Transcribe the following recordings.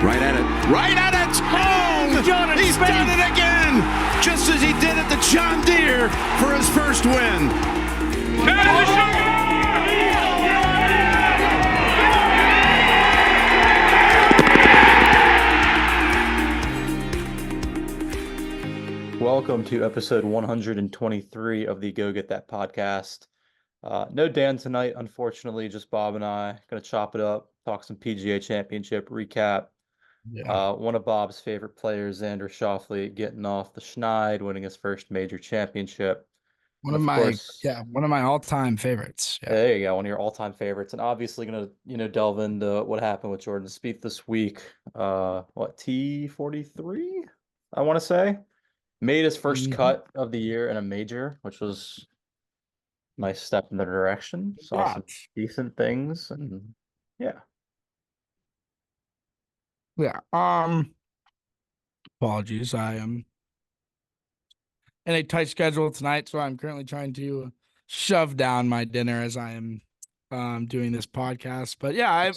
Right at it. Right at it. Oh, he's done it again. Just as he did at the John Deere for his first win. Welcome to episode 123 of the Go Get That podcast. No Dan tonight, unfortunately, just Bob and I. Going to chop it up, talk some PGA Championship recap. One of Bob's favorite players, Xander Schauffele, getting off the schneid, winning his first major championship. One of my all-time favorites. Yeah. There you go, one of your all-time favorites. And obviously going to, delve into what happened with Jordan Spieth this week. T43, I want to say. Made his first cut of the year in a major, which was a nice step in the direction. Saw some decent things, and yeah. Apologies. I am in a tight schedule tonight, so I'm currently trying to shove down my dinner as I am doing this podcast. But yeah,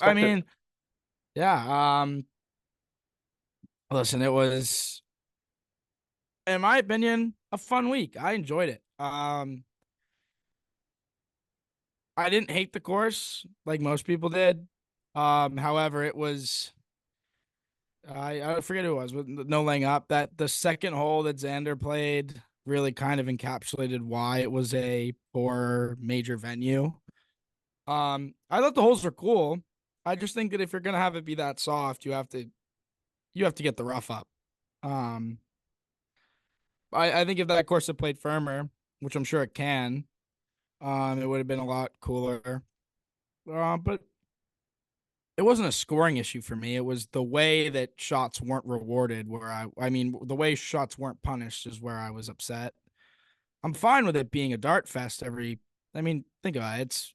listen, it was, in my opinion, a fun week. I enjoyed it. I didn't hate the course like most people did. However, it was, I forget who it was, with no laying up. That the second hole that Xander played really kind of encapsulated why it was a poor major venue. I thought the holes were cool. I just think that if you're gonna have it be that soft, you have to get the rough up. I think if that course had played firmer, which I'm sure it can, it would have been a lot cooler. But it wasn't a scoring issue for me. It was the way that shots weren't rewarded, the way shots weren't punished is where I was upset. I'm fine with it being a dart fest think about it. It's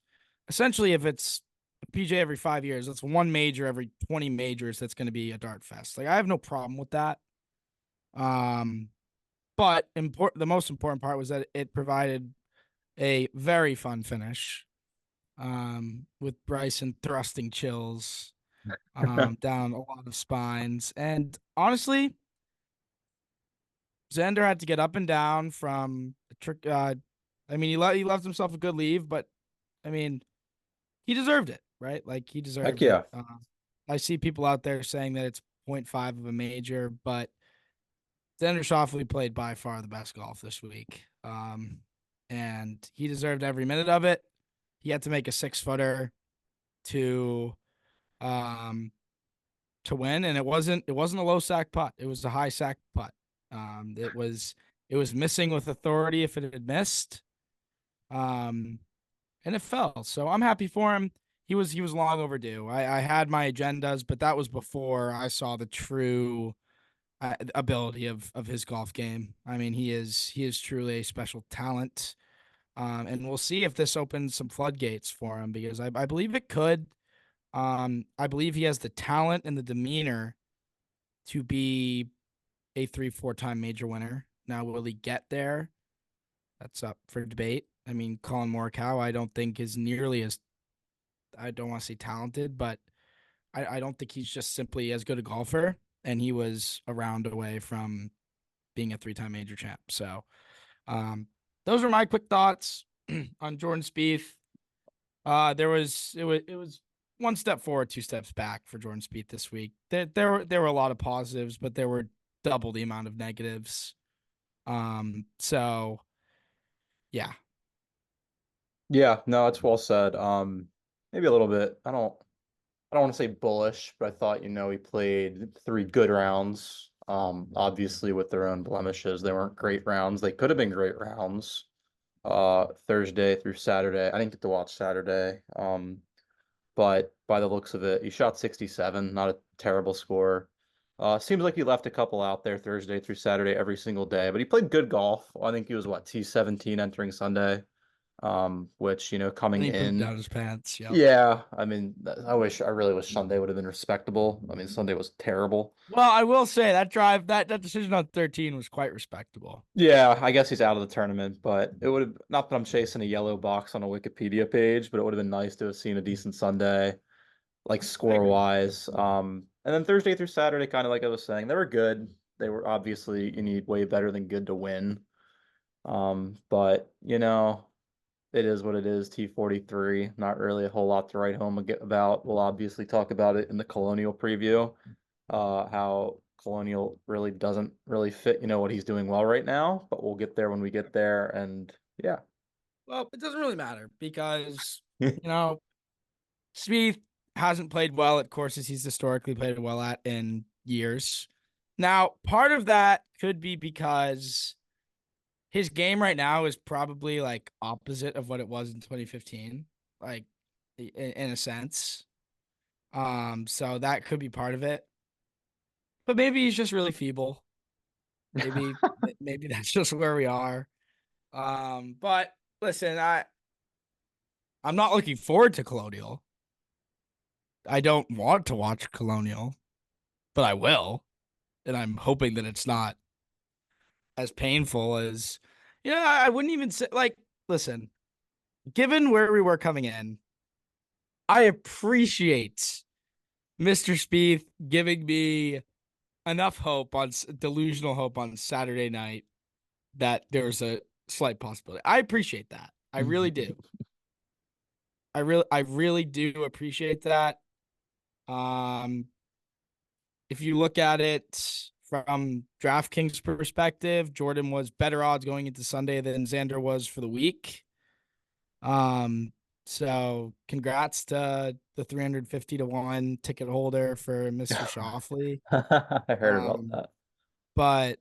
essentially, if it's a PJ every 5 years, that's one major every 20 majors that's going to be a dart fest. Like, I have no problem with that. But the most important part was that it provided a very fun finish, with Bryson thrusting chills down a lot of spines. And honestly, Xander had to get up and down from a trick. He left himself a good leave, but he deserved it, right? Like, he deserved it. I see people out there saying that it's 0.5 of a major, but Xander Schauffele played by far the best golf this week. And he deserved every minute of it. He had to make a 6-footer to win, and it wasn't a low sack putt. It was a high sack putt. It was missing with authority if it had missed. And it fell. So I'm happy for him. He was long overdue. I had my agendas, but that was before I saw the true ability of his golf game. He is truly a special talent. And we'll see if this opens some floodgates for him, because I believe it could. I believe he has the talent and the demeanor to be a 3-4 time major winner. Now, will he get there? That's up for debate. Colin Morikawa, I don't think is nearly as, I don't want to say talented, but I don't think he's just simply as good a golfer. And he was a round away from being a 3-time major champ. So, those are my quick thoughts on Jordan Spieth. It was one step forward, 2 steps back for Jordan Spieth this week. There were a lot of positives, but there were double the amount of negatives. So yeah. Yeah, no, it's well said. Maybe a little bit. I don't want to say bullish, but I thought, he played 3 good rounds. Obviously with their own blemishes, they weren't great rounds. They could have been great rounds. Thursday through Saturday. I didn't get to watch Saturday. But by the looks of it, he shot 67, not a terrible score. Seems like he left a couple out there Thursday through Saturday every single day, but he played good golf. I think he was T17 entering Sunday. Which, coming in down his pants. Yep. Yeah. I really wish Sunday would have been respectable. Sunday was terrible. Well, I will say that that decision on 13 was quite respectable. Yeah, I guess he's out of the tournament, but it would have, not that I'm chasing a yellow box on a Wikipedia page, but it would have been nice to have seen a decent Sunday, like score wise. And And then Thursday through Saturday, kind of like I was saying, they were good. They were obviously, you need way better than good to win. But it is what it is. T43, not really a whole lot to write home about. We'll obviously talk about it in the Colonial preview. How Colonial really doesn't really fit, what he's doing well right now, but we'll get there when we get there. And yeah. Well, it doesn't really matter because, Spieth hasn't played well at courses he's historically played well at in years. Now, part of that could be because his game right now is probably like opposite of what it was in 2015, like in a sense. So that could be part of it. But maybe he's just really feeble. Maybe maybe that's just where we are. But listen, I'm not looking forward to Colonial. I don't want to watch Colonial, but I will. And I'm hoping that it's not as painful as, I wouldn't even say, listen, given where we were coming in, I appreciate Mr. Spieth giving me enough hope delusional hope on Saturday night that there's a slight possibility. I appreciate that. I really do. I really do appreciate that. If you look at it from DraftKings perspective, Jordan was better odds going into Sunday than Xander was for the week. So congrats to the 350-1 ticket holder for Mr. Schauffele. I heard about that. But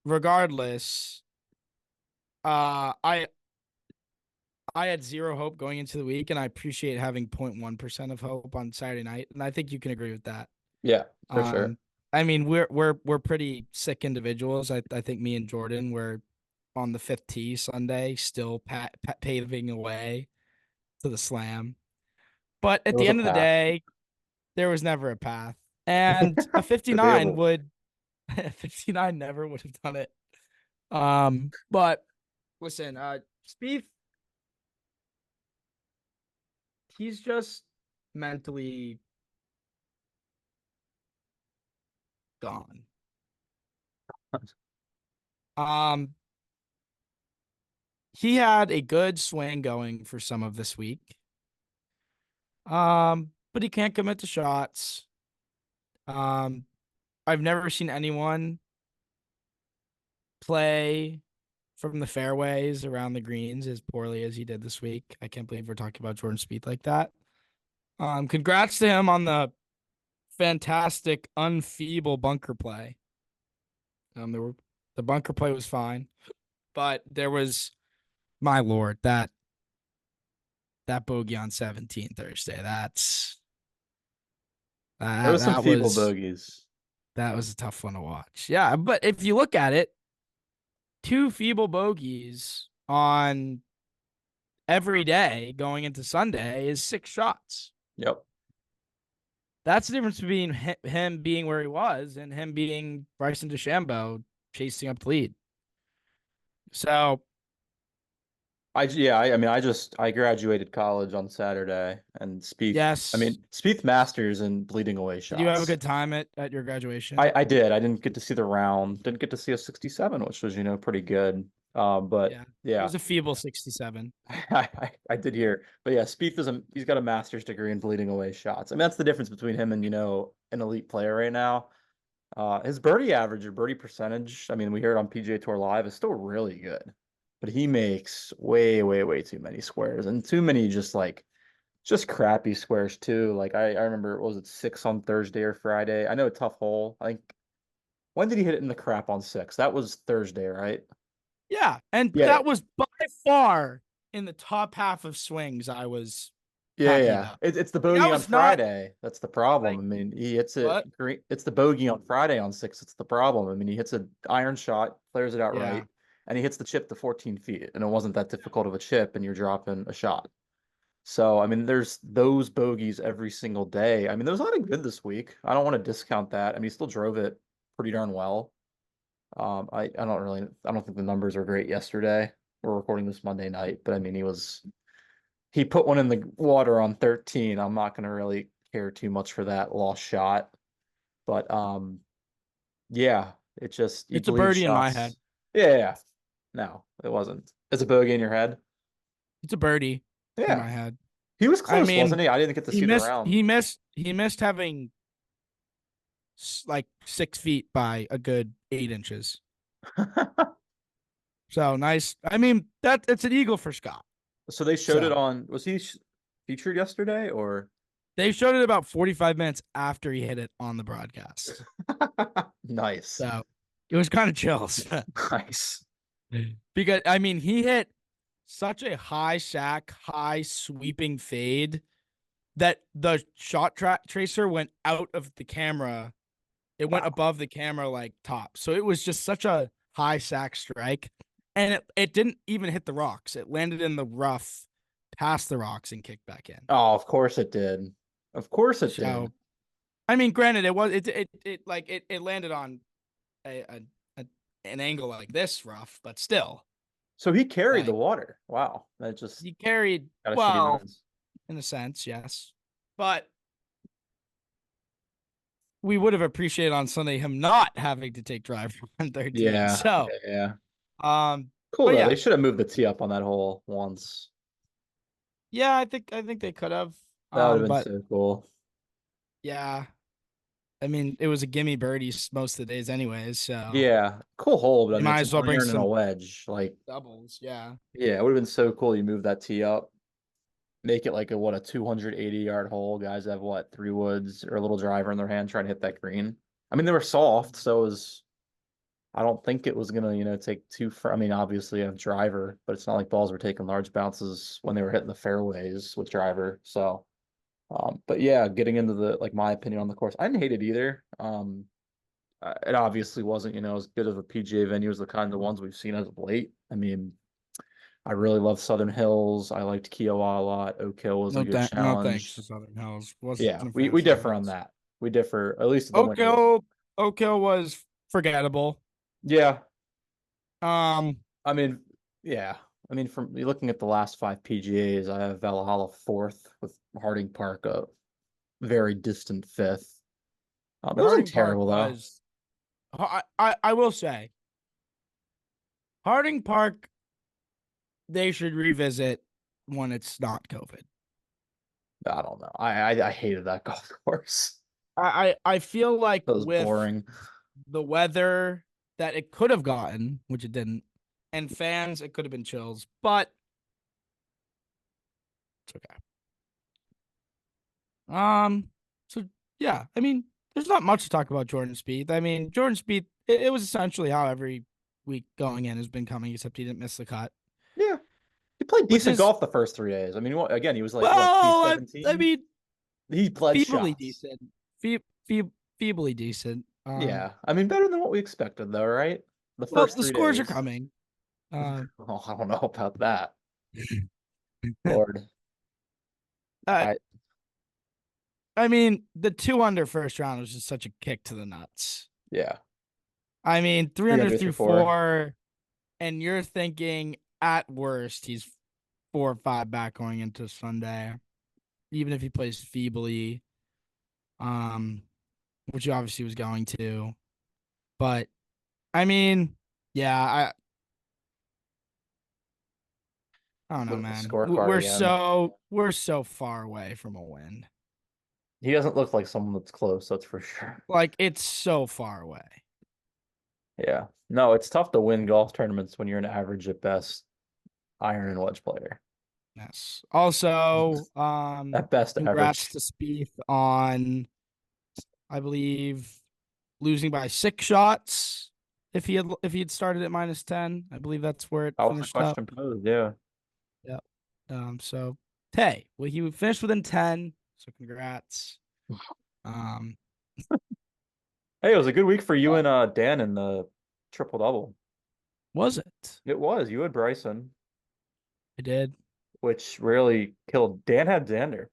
regardless, I had zero hope going into the week, and I appreciate having 0.1% of hope on Saturday night, and I think you can agree with that. Yeah, for sure. I mean, we're pretty sick individuals. I think me and Jordan were on the 5th tee Sunday, still paving away to the slam. But at the end of the day, there was never a path, and a 59 59 never would have done it. But listen, Spieth, he's just mentally gone. He had a good swing going for some of this week. But he can't commit to shots. I've never seen anyone play from the fairways around the greens as poorly as he did this week. I can't believe we're talking about Jordan Spieth like that. Congrats to him on the fantastic unfeeble bunker play. The bunker play was fine, but there was, my lord, that bogey on 17 Thursday. There was some feeble bogeys. That was a tough one to watch. Yeah, but if you look at it, 2 feeble bogeys on every day going into Sunday is 6 shots. Yep. That's the difference between him being where he was and him being Bryson DeChambeau chasing up the lead. So, I graduated college on Saturday, and Spieth. Yes. I mean, Spieth Masters and bleeding away shots. Did you have a good time at your graduation? I did. I didn't get to see the round. Didn't get to see a 67, which was pretty good. But yeah, it was a feeble 67. I did hear, but yeah, Spieth he's got a master's degree in bleeding away shots. I mean, that's the difference between him and an elite player right now. His birdie average or birdie percentage, I mean, we hear it on PGA Tour Live, is still really good, but he makes way, way, way too many squares and too many just crappy squares too. Like I remember, was it 6 on Thursday or Friday? I know a tough hole. I think, when did he hit it in the crap on 6? That was Thursday, right? Yeah, and that was by far in the top half of swings I was. Yeah. It's the bogey on Friday. That's the problem. I mean, he hits it. It's the bogey on Friday on 6. It's the problem. I mean, he hits an iron shot, clears it out right, and he hits the chip to 14 feet, and it wasn't that difficult of a chip, and you're dropping a shot. So, I mean, there's those bogeys every single day. I mean, there was a lot of good this week. I don't want to discount that. I mean, he still drove it pretty darn well. I don't think the numbers are great yesterday. We're recording this Monday night, but I mean, he put one in the water on 13. I'm not going to really care too much for that lost shot. But yeah, it just you It's a believe birdie in my shots. head. Yeah. No, it wasn't. It's a bogey in your head. It's a birdie in Yeah. my head. He was I close, mean, wasn't he? I didn't get to he see the missed. round. He missed having like 6 feet by a good 8 inches. So nice. I mean, it's an eagle for Scott. So they showed it So- on. Was he featured yesterday or? They showed it about 45 minutes after he hit it on the broadcast. Nice. So it was kind of chills. Nice. Because I mean, he hit such a high sack, high sweeping fade that the shot tracer went out of the camera. It went Wow. above the camera like top. So it was just such a high sack strike. And it didn't even hit the rocks. It landed in the rough past the rocks and kicked back in. Oh, of course it did. Of course it did. So I mean, granted, it landed on an angle like this rough, but still. So he carried the like, water. Wow. That just He carried got a shitty well, nose. in a sense, yes. But we would have appreciated on Sunday him not having to take drive on 13. Yeah. So Yeah. um Cool but though. yeah. They should have moved the tee up on that hole once. yeah, I think they could have. That would have been But so cool. yeah. I mean, it was a gimme birdie most of the days anyways, so Yeah. Cool hole, but I you mean might it's as an well bring iron and a some wedge. Like, doubles, yeah. yeah, it would have been so cool. You move that tee up, make it like a 280-yard hole. Guys have 3 woods or a little driver in their hand trying to hit that green. I mean, they were soft, so it was. I don't think it was gonna, take too far. I mean, obviously a driver, but it's not like balls were taking large bounces when they were hitting the fairways with driver. So, but yeah, getting into the my opinion on the course, I didn't hate it either. It obviously wasn't, as good of a PGA venue as the kind of ones we've seen as of late. I mean, I really love Southern Hills. I liked Kiowa a lot. Oak Hill was a good No thanks challenge. to Southern Hills. Yeah, Wasn't a we fan of differ Southern on Hills. that. We differ, at least at the winter. Oak Hill was forgettable. Yeah, Um, I mean, yeah. I mean, from looking at the last 5 PGAs, I have Valhalla 4th with Harding Park a very distant 5th. It wasn't Harding Park terrible though. was. I will say, Harding Park, they should revisit when it's not COVID. I don't know. I hated that golf course. I feel like That was with boring. the weather that it could have gotten, which it didn't, and fans, it could have been chills, but it's okay. So yeah, I mean, there's not much to talk about Jordan Spieth. I mean, Jordan Spieth, it was essentially how every week going in has been coming, except he didn't miss the cut. Yeah. He played decent is- golf the first 3 days. I mean, again, he was like, Well, I T17? mean, He played feebly shots. decent. Feebly decent. Yeah. I mean, better than what we expected though, right? The Well, first the 3 scores are days. coming. Oh, I don't know about that. Lord. I mean, the 2 under first round was just such a kick to the nuts. Yeah. I mean, 3 under through 4. 4, and you're thinking at worst he's 4 or 5 back going into Sunday, even if he plays feebly, which he obviously was going to. But I mean, yeah, I don't know, Look at the man. scorecard We're so far away from a win. He doesn't look like someone that's close, that's for sure. Like, it's so far away. Yeah. No, it's tough to win golf tournaments when you're an average at best iron and wedge player. Yes. Also, At best congrats average. to Spieth on, I believe, losing by 6 shots. If he had started at -10, I believe that's where it That was the finished up. question posed, yeah. So hey, well, he finished within 10. So congrats. Hey, it was a good week for you and Dan in the triple double. Was it? It was. You had Bryson, I did. which really killed. Dan had Xander.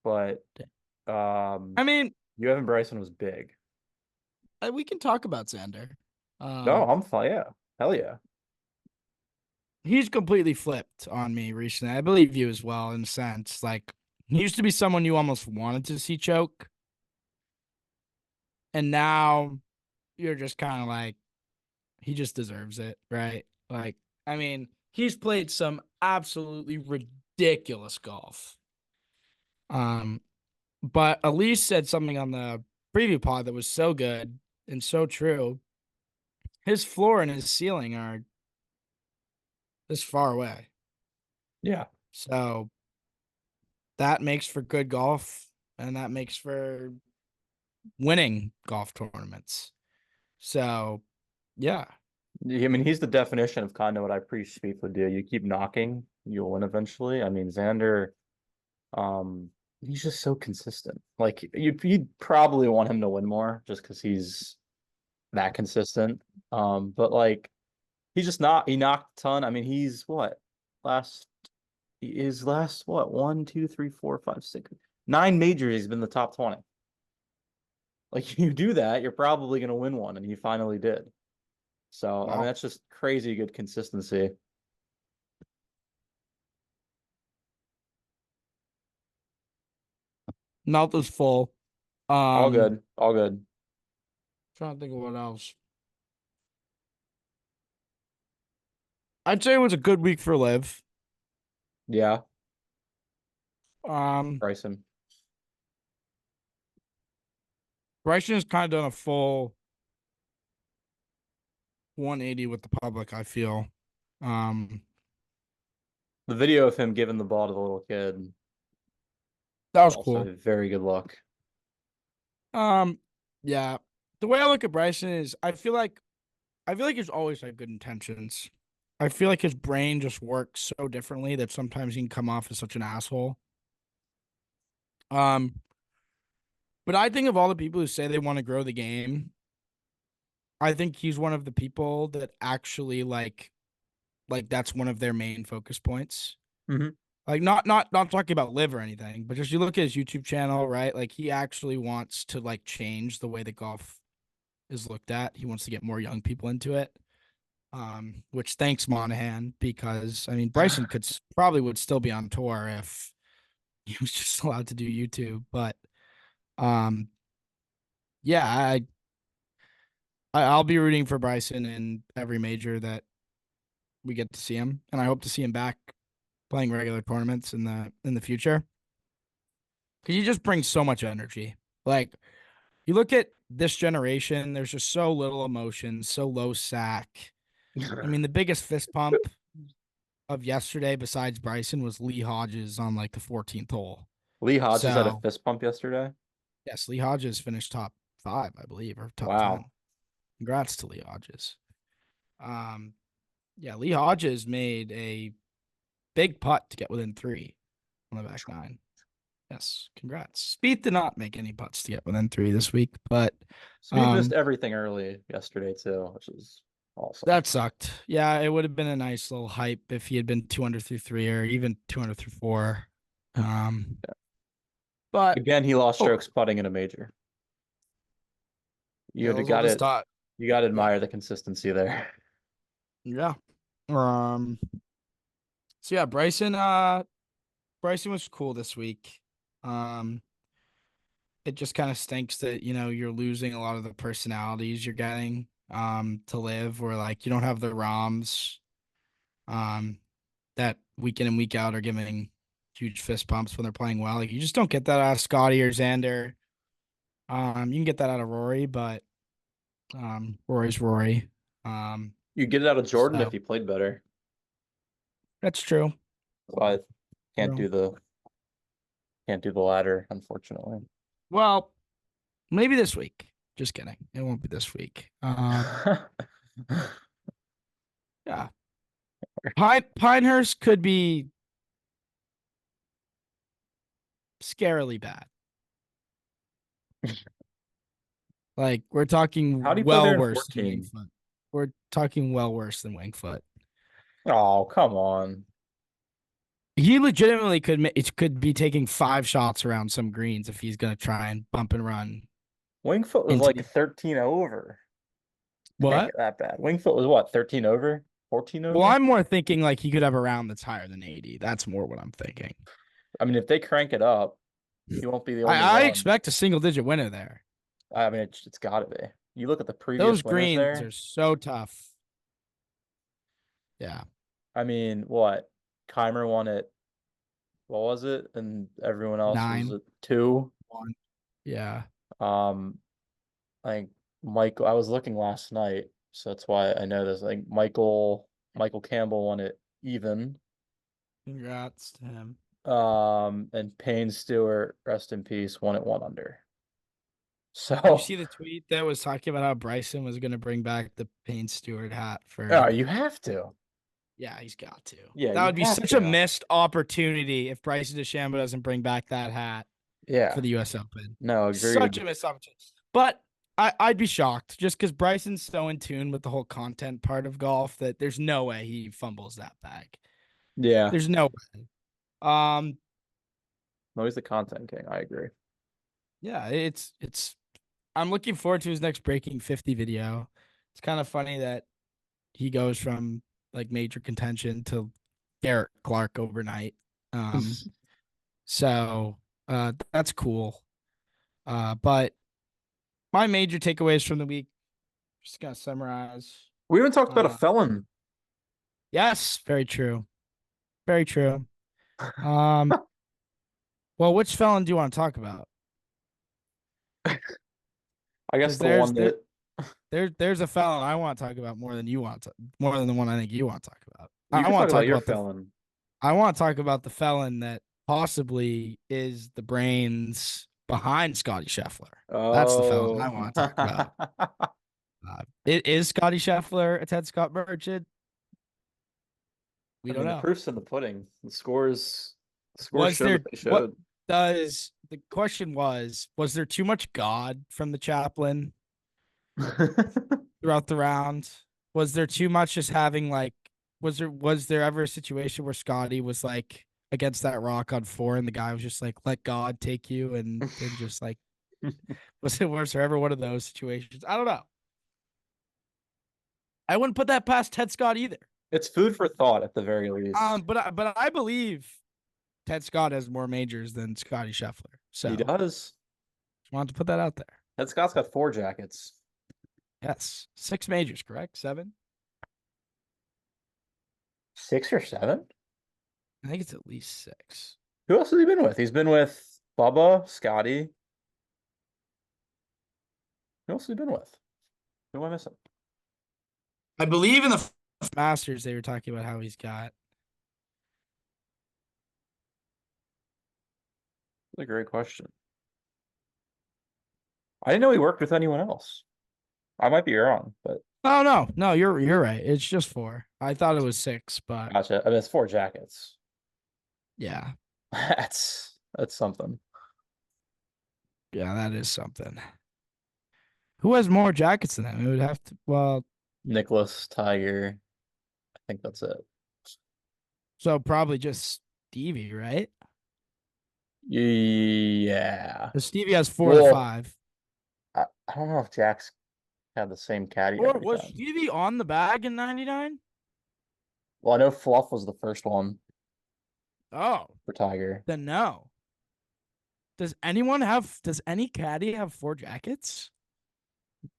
But I mean, you having Bryson was big. we can talk about Xander. No, I'm fine. Yeah. Hell yeah. He's completely flipped on me recently. I believe you as well, in a sense. Like, He used to be someone you almost wanted to see choke. And now you're just kind of like, he just deserves it, right? Like, I mean, he's played some absolutely ridiculous golf. But Elise said something on the preview pod that was so good and so true. His floor and his ceiling are this far away. Yeah. So that makes for good golf, and that makes for winning golf tournaments. So, yeah. I mean, he's the definition of kind of what I pre-Spieth would do. You keep knocking, you'll win eventually. I mean, Xander, he's just so consistent. Like you'd probably want him to win more just because he's that consistent. But like he's just not. He knocked a ton. I mean, he's what last his last what 1, 2, 3, 4, 5, 6, 9 majors. He's been in the top 20. Like you do that, you're probably gonna win one, and he finally did. So I mean, that's just crazy good consistency. Mouth is full. All good, all good. Trying to think of what else. I'd say it was a good week for Liv. Yeah, Um, Bryson. Bryson has kind of done a full 180 with the public, I feel. The video of him giving the ball to the little kid. That was Also cool. very good luck. Yeah. The way I look at Bryson is I feel like he's always had good intentions. I feel like his brain just works so differently that sometimes he can come off as such an asshole. But I think of all the people who say they want to grow the game, I think he's one of the people that actually like that's one of their main focus points. Mm-hmm. Like not talking about Liv or anything, but just you look at his YouTube channel, right? Like he actually wants to like change the way that golf is looked at. He wants to get more young people into it. Which thanks Monahan, because I mean Bryson probably would still be on tour if he was just allowed to do YouTube. But yeah, I'll be rooting for Bryson in every major that we get to see him, and I hope to see him back playing regular tournaments in the future. Because he just brings so much energy. Like you look at this generation, there's just so little emotion, so low sack. I mean, the biggest fist pump of yesterday, besides Bryson, was Lee Hodges on like the 14th hole. Lee Hodges had a So fist pump yesterday. yes, Lee Hodges finished top 5, I believe, or top 10. Wow. Congrats to Lee Hodges. Yeah, Lee Hodges made a big putt to get within 3 on the back 9. Yes, congrats. Spieth did not make any putts to get within 3 this week, but Spieth missed everything early yesterday too, which is awesome. that sucked. Yeah, it would have been a nice little hype if he had been 200 through 3 or even 200 through 4. Yeah. But Again, he lost strokes putting in a major. You yeah, got it. You got to admire the consistency there. Yeah. So yeah, Bryson was cool this week. It just kind of stinks that, you're losing a lot of the personalities you're getting to Live, where like you don't have the Roms that week in and week out are giving huge fist pumps when they're playing well. Like you just don't get that out of Scotty or Xander. You can get that out of Rory, but Rory's Rory. You get it out of Jordan So if he played better. that's true. But can't True. do the latter, unfortunately. Well, maybe this week. Just kidding. It won't be this week. Yeah. Pinehurst could be scarily bad. Like we're talking How'd he play there well in worse than 14? Wingfoot. We're talking well worse than Wingfoot. Oh, come on. He legitimately could be taking 5 shots around some greens if he's gonna try and bump and run. Wingfoot was Into like the- 13 over. Can't What? get that bad. Wingfoot was what, 13 over? 14 over? Well, I'm more thinking like he could have a round that's higher than 80. That's more what I'm thinking. I mean, if they crank it up, he won't be the only I one. expect a single-digit winner there. I mean, it's got to be. You look at the Those previous winners greens there. are so tough. Yeah. I mean, what? Keimer won it. What was it? And everyone else was 9. at 2. 1. Yeah. I think Michael. I was looking last night, so that's why I know this. I think Michael Campbell won it even. Congrats to him. And Payne Stewart, rest in peace, won it 1 under. Did you So, see the tweet that was talking about how Bryson was going to bring back the Payne Stewart hat for? oh, you have to. Yeah, he's got to. Yeah, that you would be have such to. a missed opportunity if Bryson DeChambeau doesn't bring back that hat Yeah. for the U.S. Open. No, agreed. Such a missed opportunity. But I'd be shocked just because Bryson's so in tune with the whole content part of golf that there's no way he fumbles that bag. Yeah. There's no way. No, he's the content king. I agree. Yeah, it's. I'm looking forward to his next Breaking 50 video. It's kind of funny that he goes from like major contention to Garrett Clark overnight. So that's cool. But my major takeaways from the week, just gonna summarize. We haven't talked about a felon. Yes, very true. Very true. Well, which felon do you want to talk about? I guess 'Cause the one that there's a felon I want to talk about more than you want to, more than the one I think you want to talk about. you I can want talk to about talk your about felon. I want to talk about the felon that possibly is the brains behind Scotty Scheffler. That's the felon I want to talk about. It is Scotty Scheffler a Ted Scott merchant? We I don't mean, the know. proof's in the pudding. The scores Was showed there that they what showed. does the question was there too much God from the chaplain throughout the round? Was there too much just having like was there ever a situation where Scotty was like against that rock on 4 and the guy was just like, let God take you and just like was there ever one of those situations? I don't know. I wouldn't put that past Ted Scott either. It's food for thought at the very least. But I believe Ted Scott has more majors than Scotty Scheffler. So He does. just wanted to put that out there. Ted Scott's got 4 jackets. Yes. 6 majors, correct? 7? 6 or 7? I think it's at least 6. Who else has he been with? He's been with Bubba, Scotty. Who else has he been with? Who am I missing? I believe in the Masters, they were talking about how he's got. That's a great question. I didn't know he worked with anyone else. I might be wrong, but Oh no, you're right. It's just 4. I thought it was 6, but gotcha. I mean, it's 4 jackets. yeah. That's something. Yeah, that is something. Who has more jackets than him? It would have to. Well, Nicholas, Tiger. I think that's it. so probably just Stevie, right? Yeah. 'Cause Stevie has 4 to Well, 5. I don't know if Jack's had the same caddy Or every was time. Stevie on the bag in '99? Well, I know Fluff was the first one Oh, for Tiger. then no. Does any caddy have 4 jackets?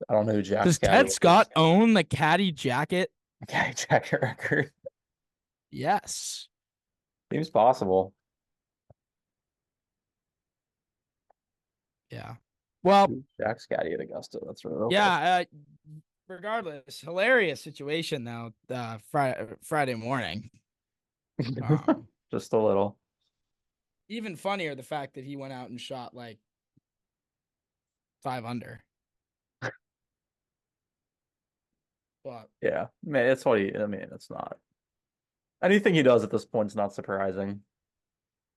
I don't know who Jack's Does caddy Ted was. Scott own the caddy jacket? Caddy jacket record. Yes. Seems possible. Yeah. Well, Jack's caddy at Augusta. That's really yeah. Regardless, hilarious situation though. Friday morning. Just a little. Even funnier the fact that he went out and shot like 5 under. But Yeah, man, it's what I mean, it's not anything he does at this point is not surprising.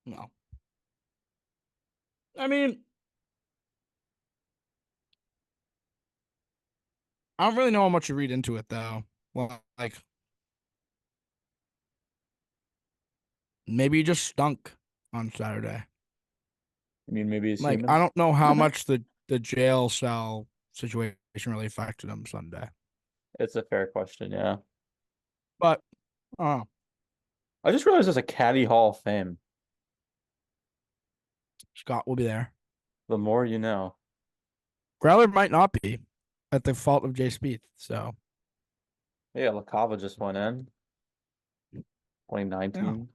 no. I mean, I don't really know how much you read into it though. Well, like maybe you just stunk on Saturday. I mean, maybe he's Like human. I don't know how much the jail cell situation really affected him Sunday. It's a fair question, yeah. But oh, I just realized there's a caddy Hall of Fame. Scott will be there. The more you know. Growler might not be at the fault of Jay Spieth. So Yeah, LaCava just went in. yeah. 2019.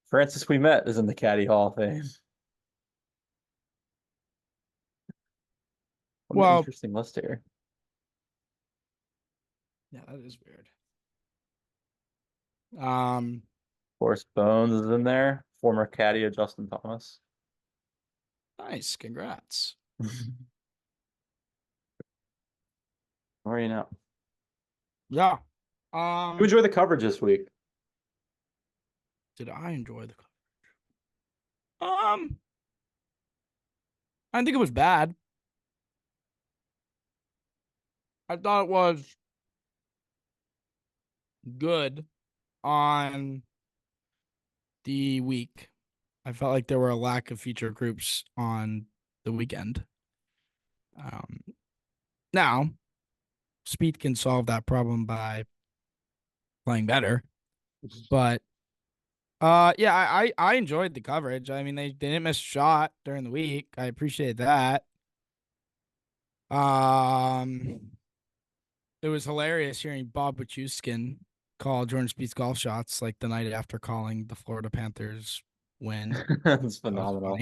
Francis We Met is in the Caddy Hall of Fame. What an Well, interesting list here. yeah, that is weird. Forrest Bones is in there. Former caddy of Justin Thomas. Nice. Congrats. Or you know. Yeah. You enjoy the coverage this week. Did I enjoy the coverage? I didn't think it was bad. I thought it was good on the week. I felt like there were a lack of feature groups on the weekend. Now, Speed can solve that problem by playing better. But yeah, I enjoyed the coverage. I mean, they didn't miss a shot during the week. I appreciate that. It was hilarious hearing Bob Wachuskin call Jordan Spieth's golf shots like the night after calling the Florida Panthers win. It's That was phenomenal.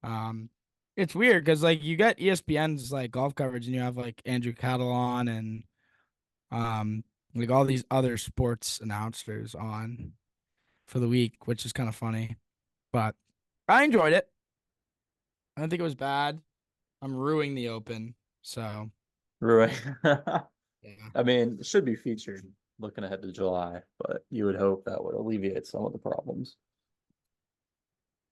funny. It's weird because like you get ESPN's like golf coverage and you have like Andrew Cattle on and like all these other sports announcers on for the week, which is kind of funny. But I enjoyed it. I don't think it was bad. I'm ruining the Open, so Ruin. yeah. I mean, it should be featured looking ahead to July, but you would hope that would alleviate some of the problems.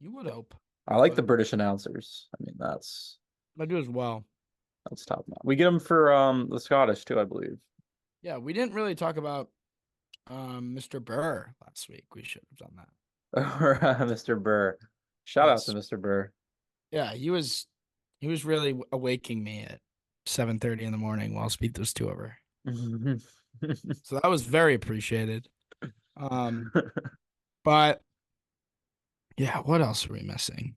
You would hope. I like the British announcers. I mean, that's I do as well. top notch. We get them for the Scottish too, I believe. Yeah, we didn't really talk about Mr. Burr last week. We should have done that. Or Mr. Burr. Shout out Yes. to Mr. Burr. Yeah, he was really awaking me at 7:30 in the morning while Speed was 2 over. So that was very appreciated. But yeah, what else are we missing?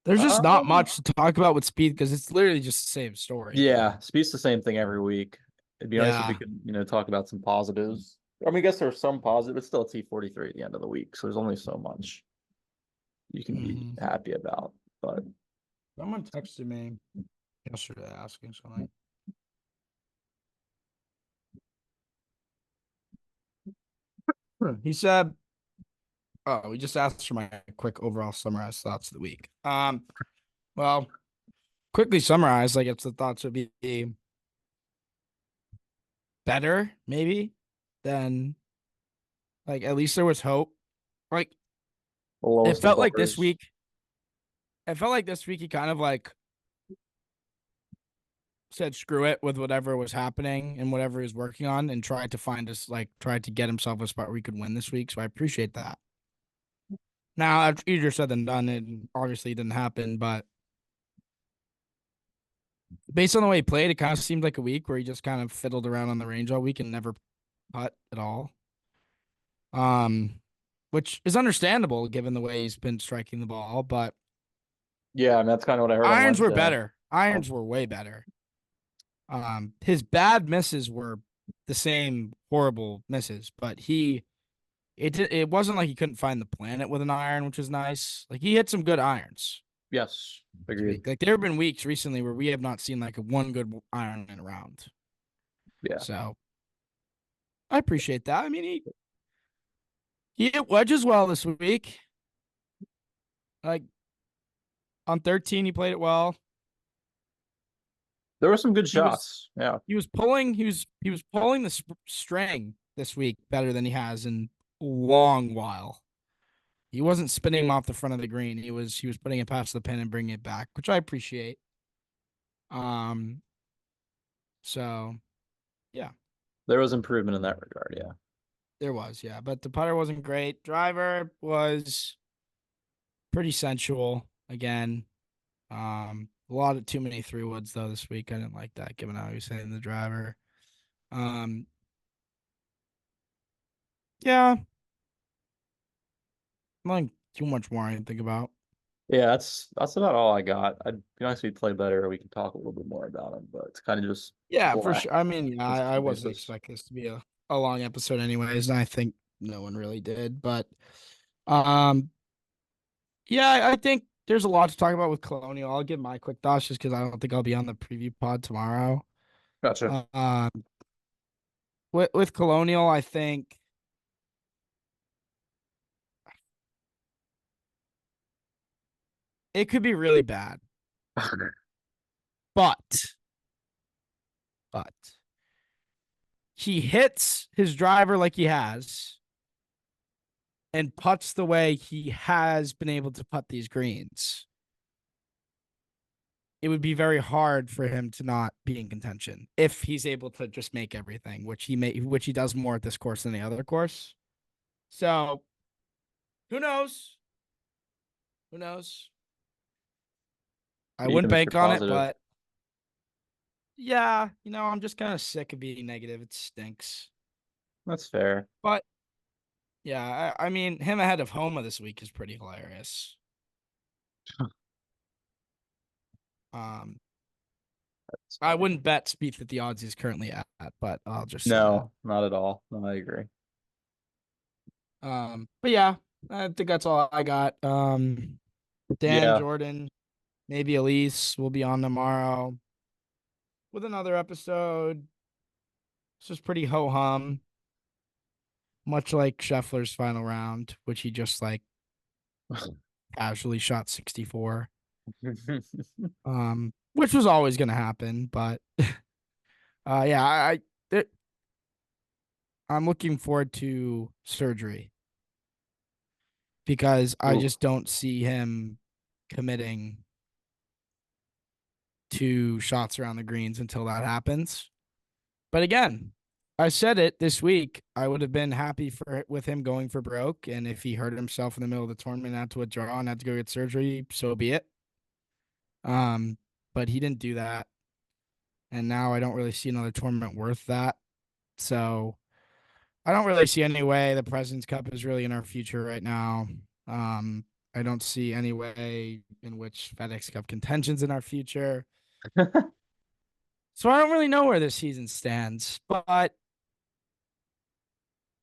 There's just not much to talk about with Speed because it's literally just the same story. Yeah, Speaks the same thing every week. It'd be nice if we Yeah. could, talk about some positives. I mean, I guess there's some positive, but still T43 at the end of the week, so there's only so much you can be happy about. But Someone texted me yesterday asking something. He said, "Oh, we just asked for my quick overall summarized thoughts of the week." Well, quickly summarized, I guess the thoughts would be better, maybe, than like at least there was hope. Like the it lowest felt of like this bars. week. It felt like this week he kind of like said screw it with whatever was happening and whatever he was working on and tried to get himself a spot where he could win this week. So I appreciate that. Now, that's easier said than done. It obviously didn't happen, but based on the way he played, it kind of seemed like a week where he just kind of fiddled around on the range all week and never putt at all. Which is understandable given the way he's been striking the ball, but Yeah, and that's kind of what I heard. irons were better. Irons were way better. His bad misses were the same horrible misses, but it wasn't like he couldn't find the planet with an iron, which is nice. Like he hit some good irons. Yes, agreed. Like there have been weeks recently where we have not seen like one good iron in a round. Yeah. So I appreciate that. I mean, he hit wedges well this week. Like on 13, he played it well. There were some good shots. Yeah. He was pulling the string this week better than he has in a long while. He wasn't spinning him off the front of the green. He was putting it past the pin and bringing it back, which I appreciate. So yeah. There was improvement in that regard, yeah. There was, yeah. But the putter wasn't great. Driver was pretty sensual again. A lot of too many 3-woods though this week. I didn't like that given how he was hitting the driver. Yeah. Like too much more I can think about. Yeah, that's about all I got. I'd be nice if we play better. We can talk a little bit more about him, but it's kind of just Yeah, for blah. sure. I mean, yeah, I wasn't Basis. expecting this to be a long episode anyways, and I think no one really did. But um yeah, I think there's a lot to talk about with Colonial. I'll give my quick thoughts just because I don't think I'll be on the preview pod tomorrow. Gotcha. With Colonial, I think it could be really bad. But he hits his driver like he has and putts the way he has been able to putt these greens. It would be very hard for him to not be in contention if he's able to just make everything, which he does more at this course than the other course. So who knows? Who knows? I wouldn't bank on it, but yeah, I'm just kind of sick of being negative. It stinks. That's fair. But yeah, I mean, him ahead of Homa this week is pretty hilarious. I wouldn't bet Spieth at the odds he's currently at, but I'll just no, not at all. No, I agree. But yeah, I think that's all I got. Dan, Jordan, maybe Elise will be on tomorrow with another episode. This was pretty ho hum, much like Scheffler's final round, which he just like casually shot 64. Which was always going to happen, but yeah, I'm looking forward to surgery because I just don't see him committing to shots around the greens until that happens. But again, I said it this week. I would have been happy with him going for broke, and if he hurt himself in the middle of the tournament, had to withdraw and had to go get surgery, so be it. But he didn't do that, and now I don't really see another tournament worth that. So I don't really see any way the President's Cup is really in our future right now. I don't see any way in which FedEx Cup contention's in our future. So I don't really know where this season stands, but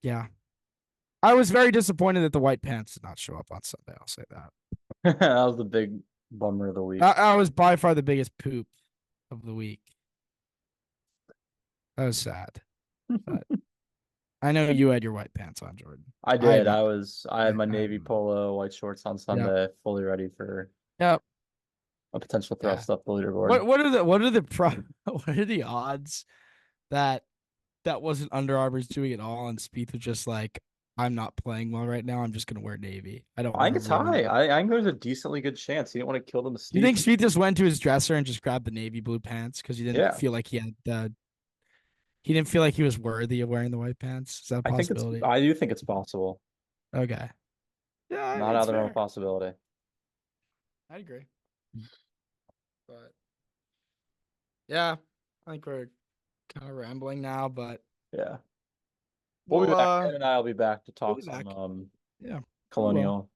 yeah. I was very disappointed that the white pants did not show up on Sunday. I'll say that. That was the big bummer of the week. That was by far the biggest poop of the week. That was sad. But I know you had your white pants on, Jordan. I did. I had my navy polo, white shorts on Sunday, fully ready for a potential thrust up the leaderboard. What are the odds that wasn't Under Armour's doing it all and Spieth was just like, I'm not playing well right now. I'm just gonna wear navy. I think it's high. I think there's a decently good chance. He didn't want to kill the mystique. You think Spieth just went to his dresser and just grabbed the navy blue pants because he didn't feel like he had he didn't feel like he was worthy of wearing the white pants? Is that a possibility? I do think it's possible. Okay. Yeah, not out of the realm of possibility. I'd agree. But yeah, I think we're kind of rambling now, but yeah. We'll be back. Ken and I will be back to talk some Colonial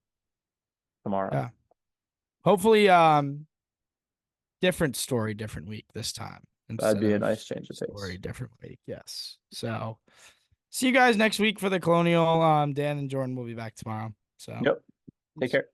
tomorrow. Yeah. Hopefully different story, different week this time. That'd be a nice change of pace. Story, different week, yes. So see you guys next week for the Colonial. Dan and Jordan will be back tomorrow. So yep. Take care.